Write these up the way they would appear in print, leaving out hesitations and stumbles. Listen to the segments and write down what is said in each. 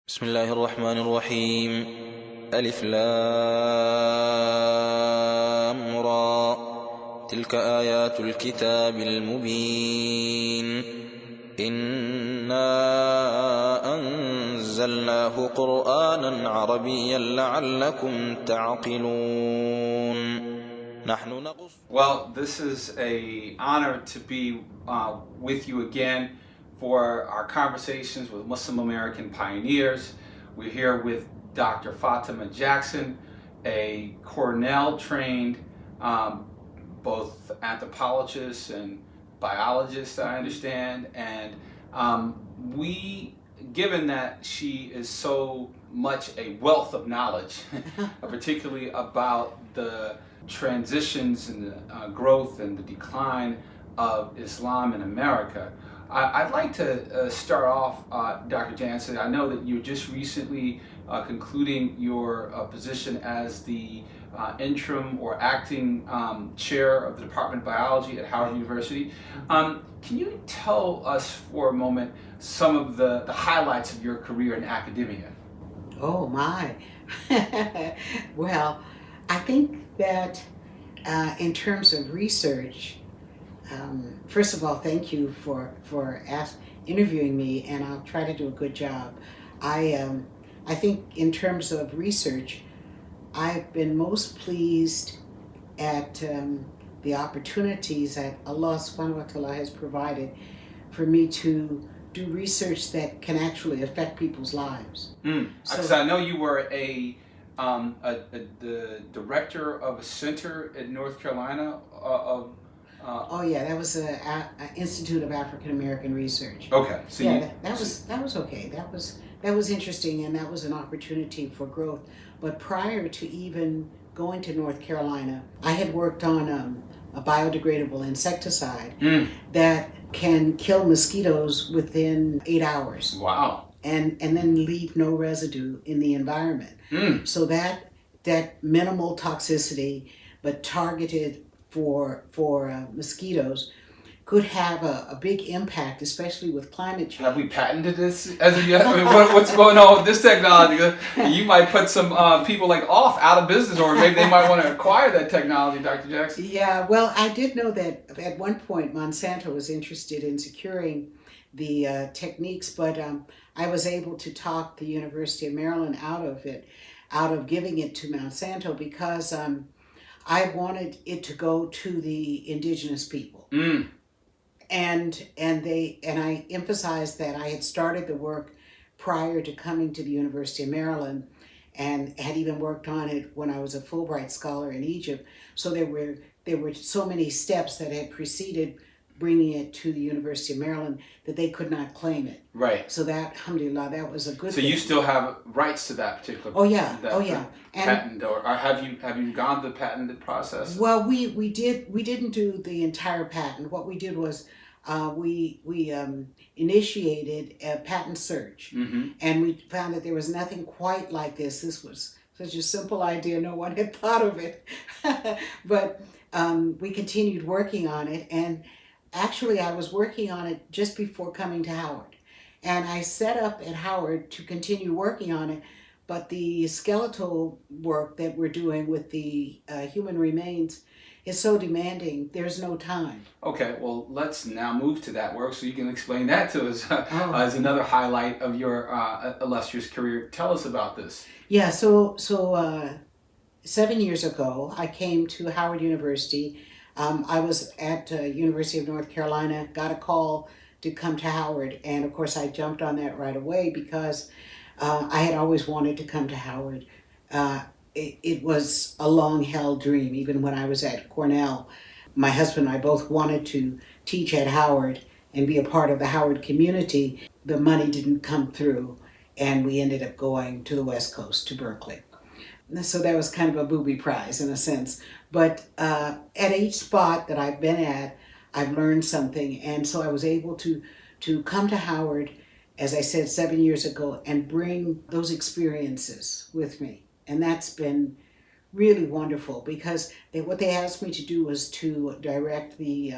بسم الله الرحمن الرحيم. ألف لام را. تلك آيات الكتاب المبين. إنا أنزلناه قرآنا عربيا لعلكم تعقلون. نحن نقص. Well, this is an honor to be with you again for our conversations with Muslim American pioneers. We're here with Dr. Fatimah Jackson, a Cornell-trained both anthropologist and biologist, I understand. And given that she is so much a wealth of knowledge, particularly about the transitions and the growth and the decline of Islam in America, I'd like to start off, Dr. Jackson. I know that you're just recently concluding your position as the interim or acting chair of the Department of Biology at Howard University. Can you tell us for a moment some of the highlights of your career in academia? Oh my. Well, I think that in terms of research, first of all, thank you for interviewing me, and I'll try to do a good job. I think in terms of research, I've been most pleased at the opportunities that Allah subhanahu wa ta'ala has provided for me to do research that can actually affect people's lives. So I know you were the director of a center in North Carolina oh yeah, that was an Institute of African American Research. Okay, so yeah, that was okay. That was interesting, and that was an opportunity for growth. But prior to even going to North Carolina, I had worked on a biodegradable insecticide that can kill mosquitoes within 8 hours. Wow. And then leave no residue in the environment. So that minimal toxicity, but targeted for mosquitoes, could have a big impact, especially with climate change. Have we patented this as of yet? I mean, what's going on with this technology? You might put some people out of business, or maybe they might want to acquire that technology, Dr. Jackson. Yeah, well, I did know that at one point Monsanto was interested in securing the techniques, but I was able to talk the University of Maryland out of giving it to Monsanto, because I wanted it to go to the indigenous people. And I emphasized that I had started the work prior to coming to the University of Maryland, and had even worked on it when I was a Fulbright scholar in Egypt. So there were so many steps that had preceded bringing it to the University of Maryland that they could not claim it. Right. So that, alhamdulillah, that was a good thing. So you still have rights to that particular patent, or have you gone through the patent process? Well, we didn't do the entire patent. What we did was we initiated a patent search, and we found that there was nothing quite like this. This was such a simple idea, no one had thought of it. But we continued working on it, and actually I was working on it just before coming to Howard. And I set up at Howard to continue working on it, but the skeletal work that we're doing with the human remains is so demanding, there's no time. Okay, well, let's now move to that work so you can explain that to us as another highlight of your illustrious career. Tell us about this. Yeah, so 7 years ago, I came to Howard University. I was at University of North Carolina, got a call to come to Howard, and of course I jumped on that right away because I had always wanted to come to Howard. It was a long-held dream. Even when I was at Cornell, my husband and I both wanted to teach at Howard and be a part of the Howard community. The money didn't come through, and we ended up going to the West Coast, to Berkeley. So that was kind of a booby prize in a sense. But at each spot that I've been at, I've learned something. And so I was able to come to Howard, as I said, 7 years ago, and bring those experiences with me. And that's been really wonderful, because what they asked me to do was to direct the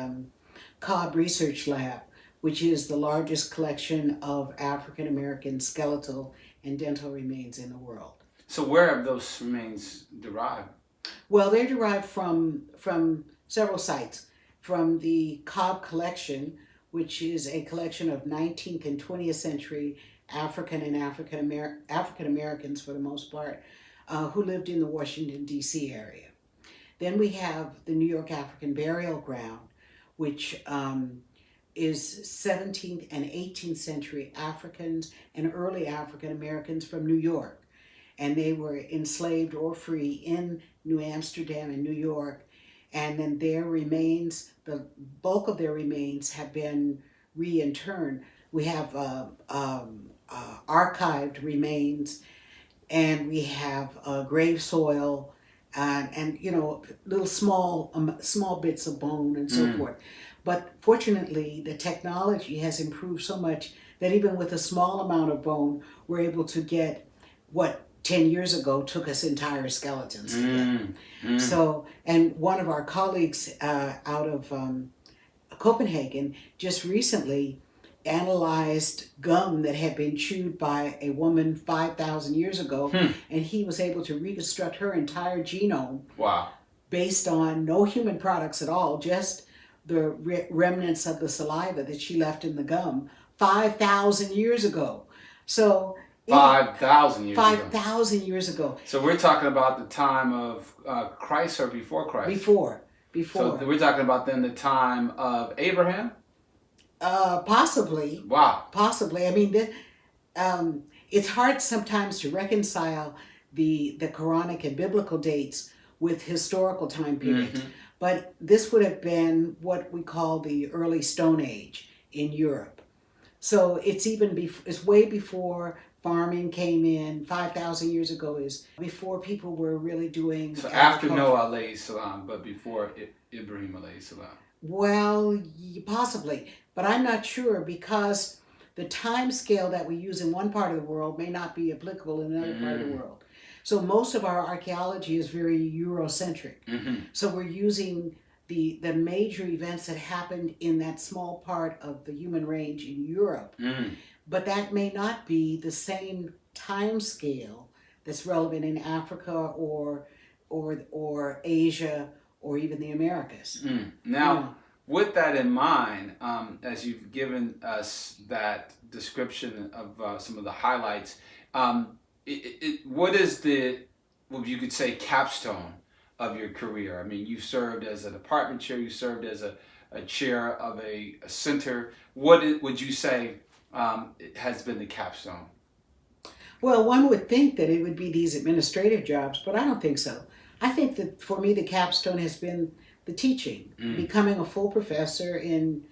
Cobb Research Lab, which is the largest collection of African American skeletal and dental remains in the world. So where have those remains derived? Well, they're derived from several sites. From the Cobb collection, which is a collection of 19th and 20th century African and African Americans, for the most part, who lived in the Washington, D.C. area. Then we have the New York African Burial Ground, which is 17th and 18th century Africans and early African Americans from New York. And they were enslaved or free in New Amsterdam and New York. And then their remains, the bulk of their remains have been reinterred. We have archived remains, and we have grave soil, and little small bits of bone and so forth. But fortunately, the technology has improved so much that even with a small amount of bone, we're able to get what 10 years ago took us entire skeletons to get. So, and one of our colleagues out of Copenhagen just recently analyzed gum that had been chewed by a woman 5,000 years ago, and he was able to reconstruct her entire genome. Wow. Based on no human products at all, just the remnants of the saliva that she left in the gum 5,000 years ago. So 5,000 years ago. 5,000 years ago. So we're talking about the time of Christ or before Christ? Before. So we're talking about then the time of Abraham? Possibly. Wow. Possibly. I mean, it's hard sometimes to reconcile the Quranic and biblical dates with historical time periods. But this would have been what we call the early Stone Age in Europe. So it's it's way before farming came in. 5,000 years ago is before people were really doing. So after Noah alayhi salam, but before Ibrahim alayhi salam. Well, possibly, but I'm not sure, because the time scale that we use in one part of the world may not be applicable in another part of the world. So most of our archaeology is very Eurocentric. So we're using the major events that happened in that small part of the human range in Europe. But that may not be the same time scale that's relevant in Africa or Asia or even the Americas. Now, with that in mind, as you've given us that description of some of the highlights, what is well, you could say, capstone of your career? I mean, you served as a department chair, you served as a chair of a center. What would you say has been the capstone? Well, one would think that it would be these administrative jobs, but I don't think so. I think that for me, the capstone has been the teaching, becoming a full professor in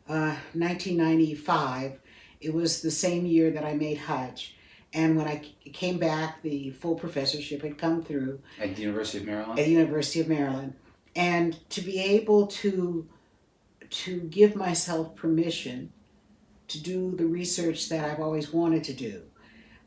1995. It was the same year that I made Hajj. And when I came back, the full professorship had come through. At the University of Maryland? At the University of Maryland. And to be able to give myself permission to do the research that I've always wanted to do.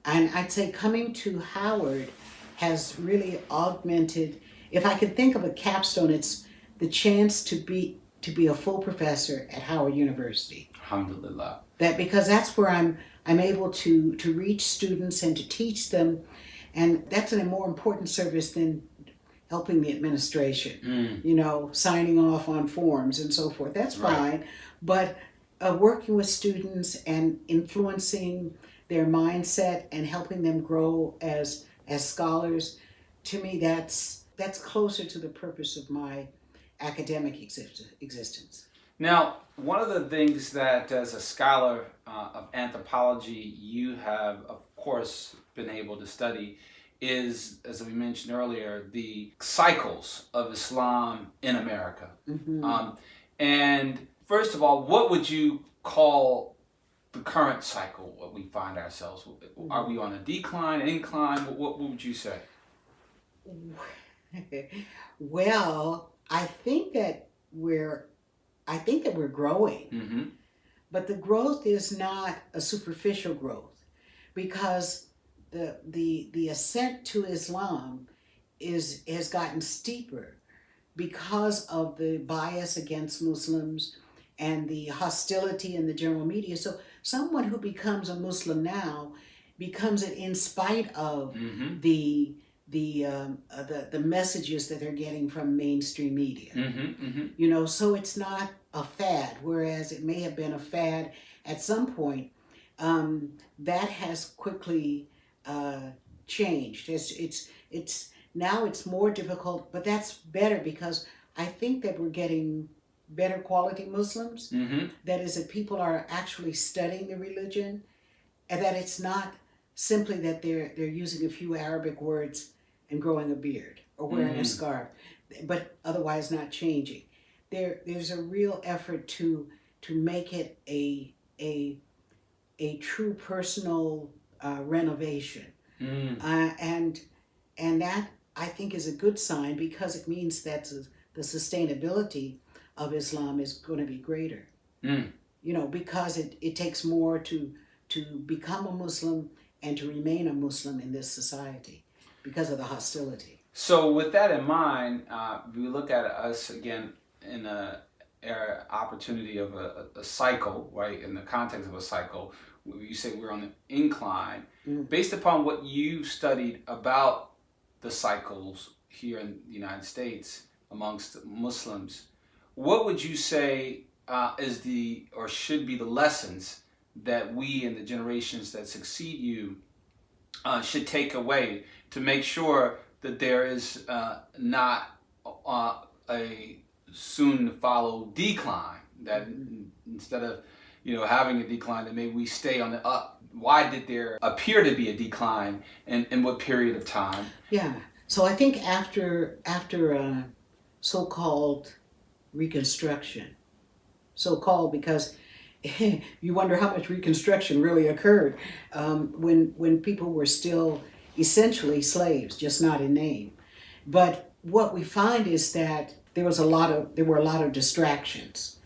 And I'd say coming to Howard has really augmented, if I can think of a capstone, it's the chance to be a full professor at Howard University. Alhamdulillah. Because that's where I'm able to reach students and to teach them, and that's a more important service than helping the administration, signing off on forms and so forth. That's fine, but working with students and influencing their mindset and helping them grow as scholars, to me that's closer to the purpose of my academic existence. Now, one of the things that as a scholar of anthropology you have, of course, been able to study is, as we mentioned earlier, the cycles of Islam in America. And first of all, what would you call the current cycle that we find ourselves? Are we on a decline, incline? What would you say? Well, I think that we're growing, but the growth is not a superficial growth, because the ascent to Islam has gotten steeper because of the bias against Muslims and the hostility in the general media. So someone who becomes a Muslim now becomes it in spite of Mm-hmm. the messages that they're getting from mainstream media. Mm-hmm. Mm-hmm. You know, so it's not a fad, whereas it may have been a fad at some point. That has quickly changed. It's now it's more difficult, but that's better because I think that we're getting better quality Muslims. Mm-hmm. That is, that people are actually studying the religion, and that it's not simply that they're using a few Arabic words and growing a beard or wearing a scarf, but otherwise not changing. There's a real effort to make it a true personal renovation, and that I think is a good sign because it means that the sustainability of Islam is going to be greater. Mm. You know, because it takes more to become a Muslim and to remain a Muslim in this society because of the hostility. So with that in mind, we look at us again in a opportunity of a cycle, right? In the context of a cycle, you say we're on the incline. Based upon what you studied about the cycles here in the United States amongst Muslims, what would you say is the or should be the lessons that we and the generations that succeed you should take away to make sure that there is not a soon to follow decline, that instead of having a decline, that maybe we stay on the up? Why did there appear to be a decline, and in what period of time? Yeah. So I think after so-called Reconstruction, so-called because you wonder how much Reconstruction really occurred when people were still essentially slaves, just not in name. But what we find is that there were a lot of distractions,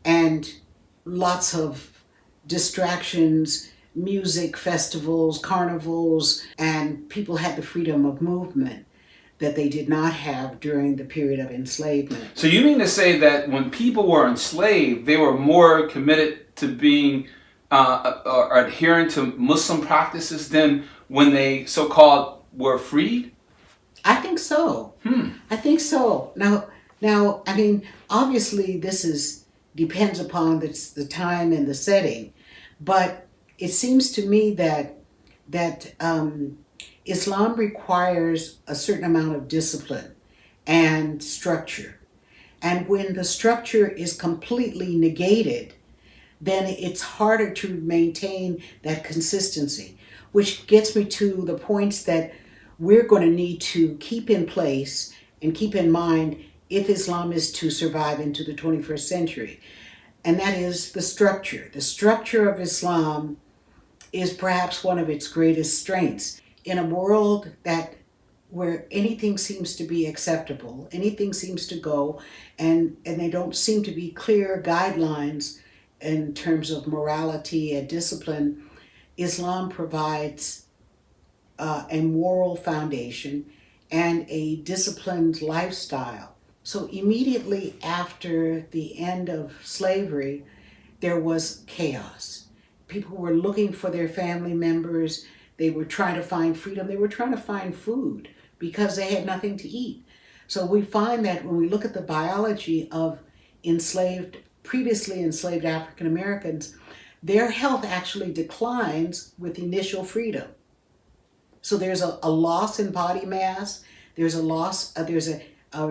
and lots of distractions, music festivals, carnivals, and people had the freedom of movement that they did not have during the period of enslavement. So you mean to say that when people were enslaved, they were more committed to being or adhering to Muslim practices than when they so-called were freed? I think so. I think so. Now, I mean, obviously this depends upon the time and the setting, but it seems to me that Islam requires a certain amount of discipline and structure. And when the structure is completely negated, then it's harder to maintain that consistency, which gets me to the points that we're going to need to keep in place and keep in mind if Islam is to survive into the 21st century. And that is the structure. The structure of Islam is perhaps one of its greatest strengths. In a world where anything seems to be acceptable, anything seems to go, and they don't seem to be clear guidelines in terms of morality and discipline, Islam provides a moral foundation and a disciplined lifestyle. So immediately after the end of slavery, there was chaos. People were looking for their family members. They were trying to find freedom. They were trying to find food because they had nothing to eat. So we find that when we look at the biology of previously enslaved African Americans, their health actually declines with initial freedom. So there's a loss in body mass. There's a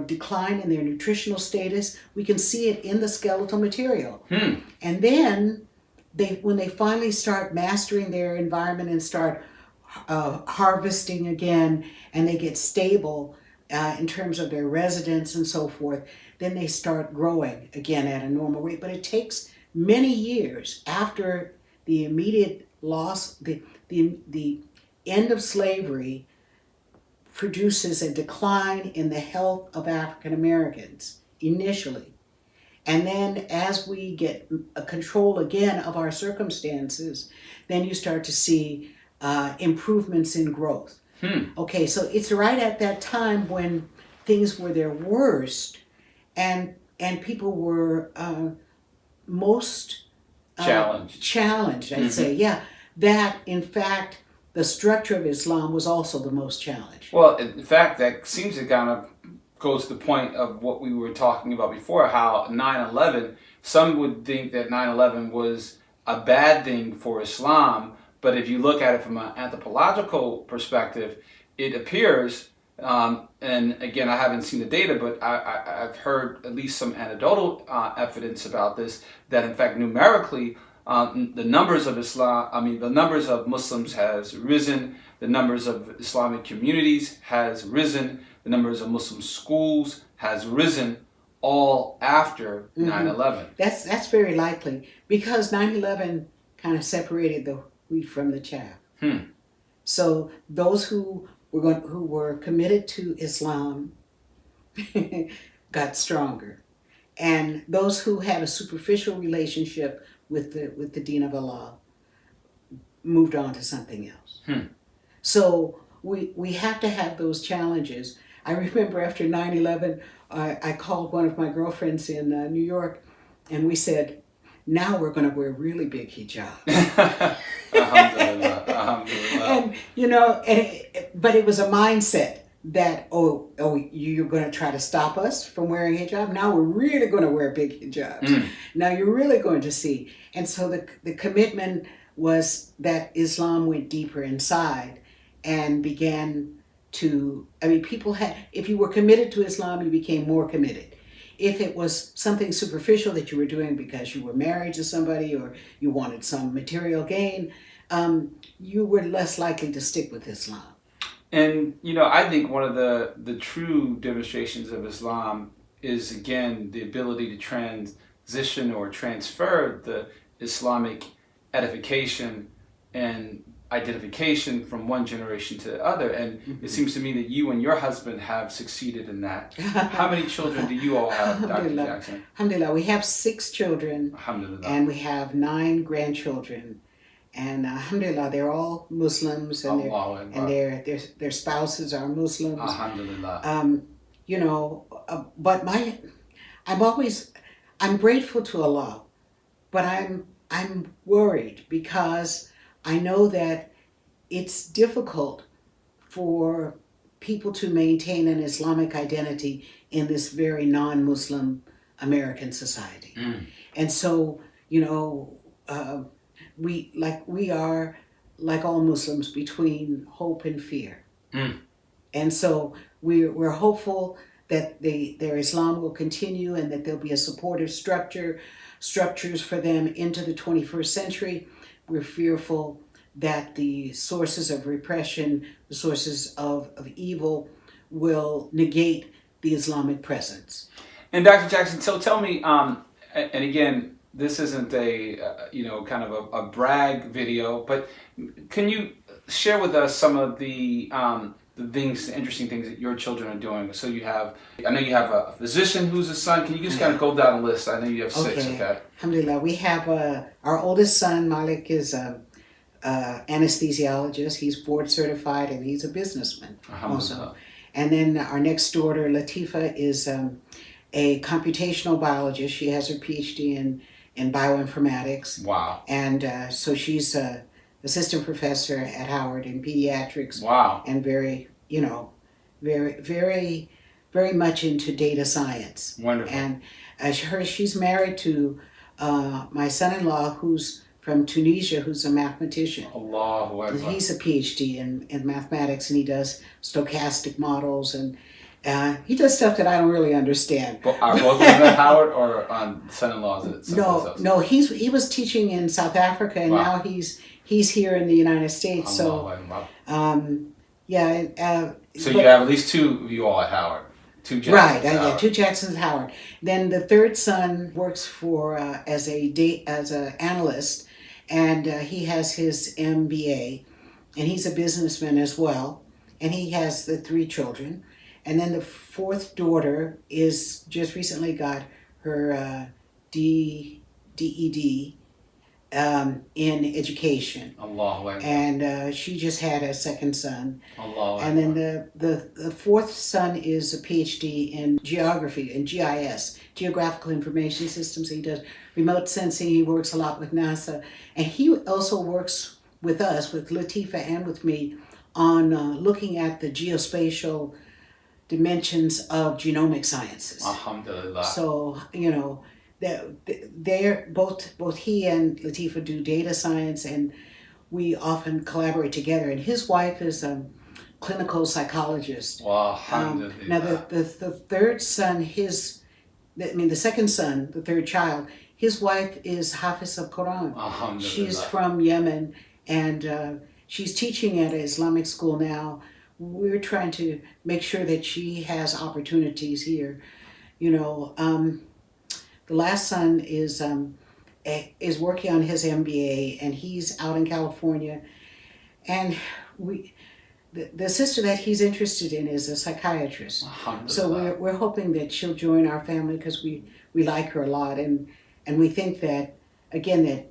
decline in their nutritional status. We can see it in the skeletal material. And then when they finally start mastering their environment and start harvesting again, and they get stable in terms of their residence and so forth, then they start growing again at a normal rate. But it takes many years after the immediate loss, the end of slavery produces a decline in the health of African Americans initially. And then as we get a control again of our circumstances, then you start to see improvements in growth. Okay, so it's right at that time when things were their worst and people were most challenged, I'd say. Yeah, that in fact the structure of Islam was also the most challenged. Well, in fact, that seems to kind of goes to the point of what we were talking about before, how 9/11, some would think that 9/11 was a bad thing for Islam, but if you look at it from an anthropological perspective, it appears, and again, I haven't seen the data, but I've heard at least some anecdotal evidence about this, that in fact, numerically, the numbers of the numbers of Muslims has risen, the numbers of Islamic communities has risen, the numbers of Muslim schools has risen, all after 9/11. That's very likely, because 9/11 kind of separated the wheat from the chaff. So those who were committed to Islam got stronger, and those who had a superficial relationship with the Deen of Allah moved on to something else. So we have to have those challenges. I remember after 9/11, I called one of my girlfriends in New York, and we said, now we're going to wear really big hijabs. Alhamdulillah, alhamdulillah. And, but it was a mindset that, you're going to try to stop us from wearing hijab? Now we're really going to wear big hijabs. Now you're really going to see. And so the commitment was that Islam went deeper inside and began to, people had, if you were committed to Islam, you became more committed. If it was something superficial that you were doing because you were married to somebody or you wanted some material gain, you were less likely to stick with Islam. And, I think one of the true demonstrations of Islam is, again, the ability to transition or transfer the Islamic edification and identification from one generation to the other. And it seems to me that you and your husband have succeeded in that. How many children do you all have, Dr. Jackson? Alhamdulillah. We have 6 children. Alhamdulillah. And we have 9 grandchildren. And alhamdulillah, they're all Muslims, and their spouses are Muslims. Alhamdulillah. But I'm grateful to Allah, but I'm worried because I know that it's difficult for people to maintain an Islamic identity in this very non-Muslim American society. And so, we are, like all Muslims, between hope and fear. And so we're hopeful that their Islam will continue and that there'll be a supportive structures for them into the 21st century. We're fearful that the sources of repression, the sources of evil will negate the Islamic presence. And Dr. Jackson, so tell me, and again, this isn't a kind of a brag video, but can you share with us some of the interesting things that your children are doing? So I know you have a physician who's a son. Can you just kind of go down the list? I know you have 6. Okay. Alhamdulillah. We have our oldest son, Malik, is a anesthesiologist. He's board certified and he's a businessman also. And then our next daughter, Latifa, is a computational biologist. She has her PhD in bioinformatics. Wow. And so she's assistant professor at Howard in pediatrics. Wow. And very very much into data science. Wonderful. And she's married to my son-in-law, who's from Tunisia, who's a mathematician. Allahu Akbar. He's a PhD in mathematics, and he does stochastic models, and he does stuff that I don't really understand. Are both of them at Howard, or son-in-laws at someplace else? No. He was teaching in South Africa, and now he's here in the United States. So, so you have at least 2 of you all at Howard. 2 Jacksons. Right. Yeah, 2 Jacksons at Howard. Then the third son works for as an analyst, and he has his MBA, and he's a businessman as well, and he has the 3 children. And then the 4th daughter is just recently got her DED in education. Allahu Akbar. And she just had a 2nd son. Allahu Akbar. And then the 4th son is a PhD in geography and GIS, Geographical Information Systems. He does remote sensing. He works a lot with NASA. And he also works with us, with Latifa and with me, on looking at the geospatial dimensions of genomic sciences. Alhamdulillah. So, you know, they're both he and Latifa do data science, and we often collaborate together. And his wife is a clinical psychologist. Wow, alhamdulillah. Now, the third son, the second son, the third child, his wife is Hafiz of Quran. Alhamdulillah. She's from Yemen, and she's teaching at an Islamic school now. We're trying to make sure that she has opportunities here. You know, the last son is working on his MBA, and he's out in California. And the sister that he's interested in is a psychiatrist. So we're hoping that she'll join our family, because we like her a lot, and we think that, again,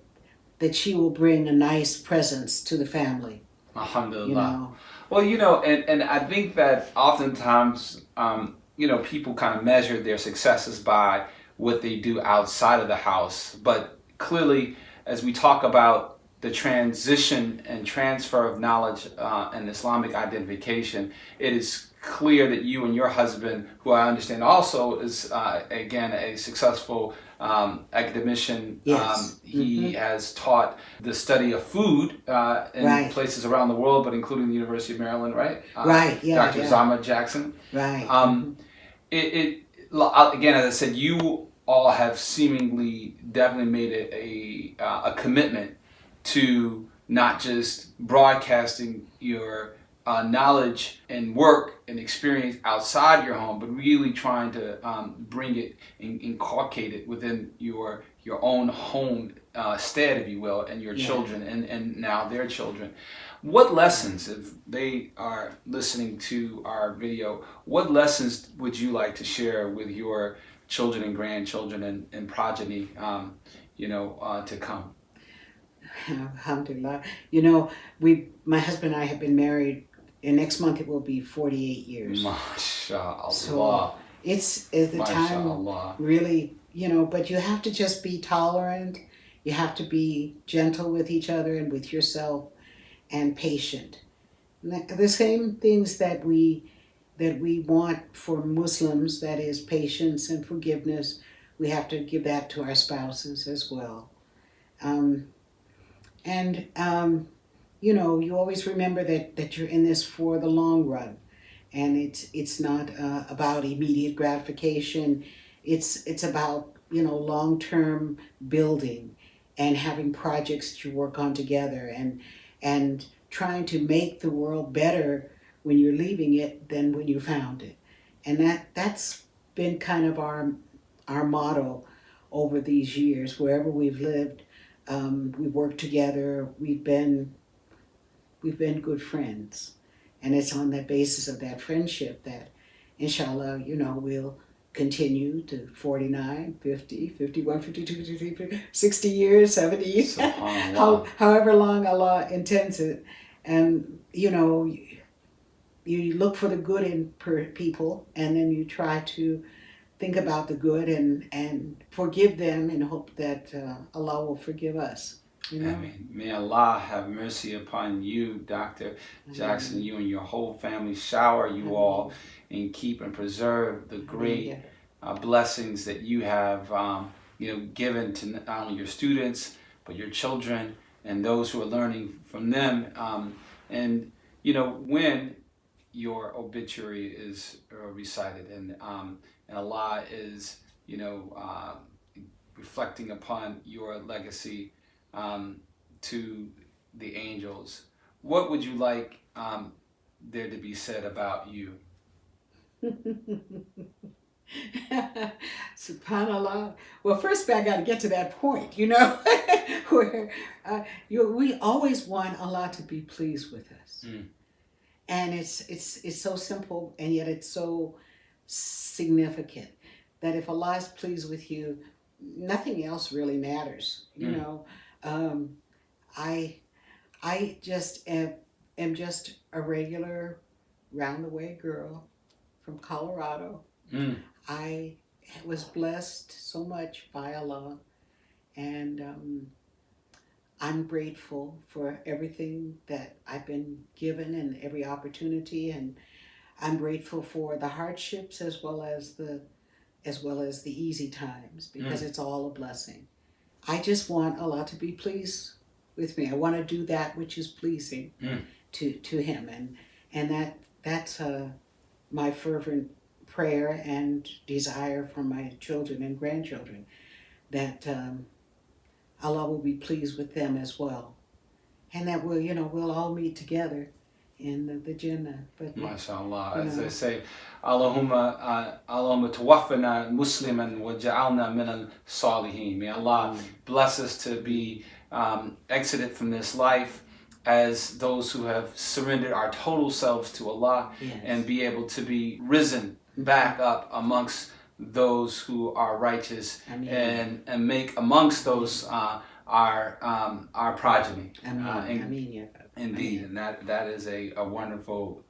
that she will bring a nice presence to the family. Alhamdulillah. You know? Well, you know, and I think that oftentimes, you know, people kind of measure their successes by what they do outside of the house. But clearly, as we talk about the transition and transfer of knowledge and Islamic identification, it is clear that you and your husband, who I understand also is, again, a successful academician, Yes. he has taught the study of food in Right. places around the world, but including the University of Maryland, right? Right, yeah. Dr. Fatimah Jackson. Right. Again, as I said, you all have seemingly definitely made it a commitment to not just broadcasting your knowledge and work and experience outside your home, but really trying to bring it and inculcate it within your own home stead, if you will, and your children and now their children. What lessons, if they are listening to our video, what lessons would you like to share with your children and grandchildren and progeny, to come? Alhamdulillah. You know, my husband and I have been married, and next month it will be 48 years. MashaAllah. So it's the time really, but you have to just be tolerant. You have to be gentle with each other and with yourself, and patient. The same things that we want for Muslims, that is patience and forgiveness, we have to give that to our spouses as well. You always remember that you're in this for the long run, and it's not about immediate gratification. It's about long-term building and having projects that you work on together, and trying to make the world better when you're leaving it than when you found it. And that's been kind of our motto over these years. Wherever we've lived, we've worked together, we've been good friends. And it's on the basis of that friendship that, inshallah, we'll continue to 49, 50, 51, 52, 53, 60 years, 70 years, however long Allah intends it. And, you look for the good in people, and then you try to think about the good and forgive them, and hope that Allah will forgive us. Ameen. May Allah have mercy upon you, Dr. Jackson, you and your whole family. Shower you all and keep and preserve the great blessings that you have given to not only your students, but your children and those who are learning from them. When your obituary is recited, and Allah is reflecting upon your legacy to the angels, what would you like there to be said about you? SubhanAllah. Well, first I got to get to that point, where we always want Allah to be pleased with us. And it's so simple, and yet it's so significant, that if Allah is pleased with you, nothing else really matters. I just am just a regular round-the-way girl from Colorado. I was blessed so much by Allah, and I'm grateful for everything that I've been given and every opportunity, and I'm grateful for the hardships as well as the easy times, because it's all a blessing. I just want Allah to be pleased with me. I want to do that which is pleasing to Him, and that's my fervent prayer and desire for my children and grandchildren, that Allah will be pleased with them as well, and that we'll all meet together in the Jannah. But MashaAllah, as they say, Allahumma tawaffana musliman wa ja'alna min al-salihin. May Allah bless us to be exited from this life as those who have surrendered our total selves to Allah, and be able to be risen back up amongst those who are righteous, and make amongst those our progeny. Indeed, and that is a wonderful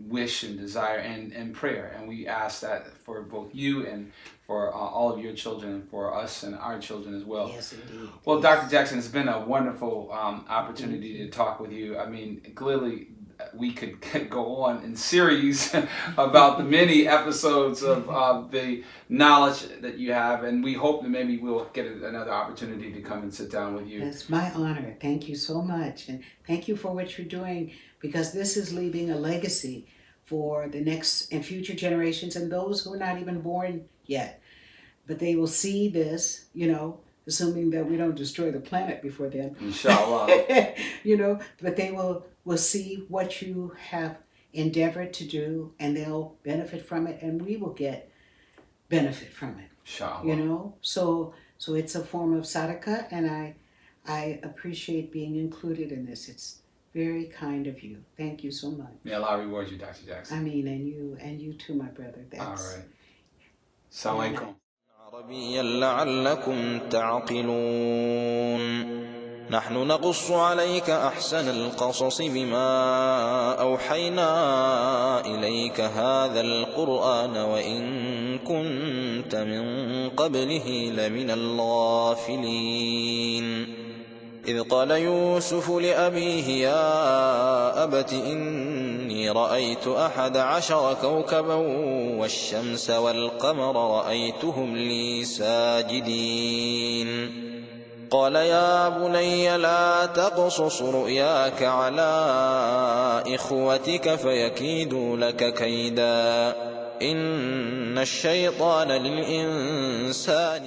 wish and desire and prayer, and we ask that for both you and for all of your children, and for us and our children as well. Yes, indeed. Well, Dr. Jackson, it's been a wonderful opportunity to talk with you. I mean, clearly we could go on in series about the many episodes of the knowledge that you have, and we hope that maybe we'll get another opportunity to come and sit down with you. It's my honor. Thank you so much, and thank you for what you're doing, because this is leaving a legacy for the next and future generations, and those who are not even born yet. But they will see this, assuming that we don't destroy the planet before then. Inshallah. But they will see what you have endeavored to do, and they'll benefit from it, and we will get benefit from it. Inshallah. So it's a form of sadaqah, and I appreciate being included in this. It's very kind of you. Thank you so much. May Allah reward you, Dr. Jackson. And you too, my brother. All right. Assalamu alaikum. عربيا لعلكم تعقلون. نحن نقص عليك أحسن القصص بما أوحينا إليك هذا القرآن وإن كنت من قبله لمن الغافلين. إذ قال يوسف لأبيه يا أبت إني رأيت 11 كوكبا والشمس والقمر رأيتهم لي ساجدين. قال يا بني لا تقصص رؤياك على إخوتك فيكيدوا لك كيدا إن الشيطان للإنسان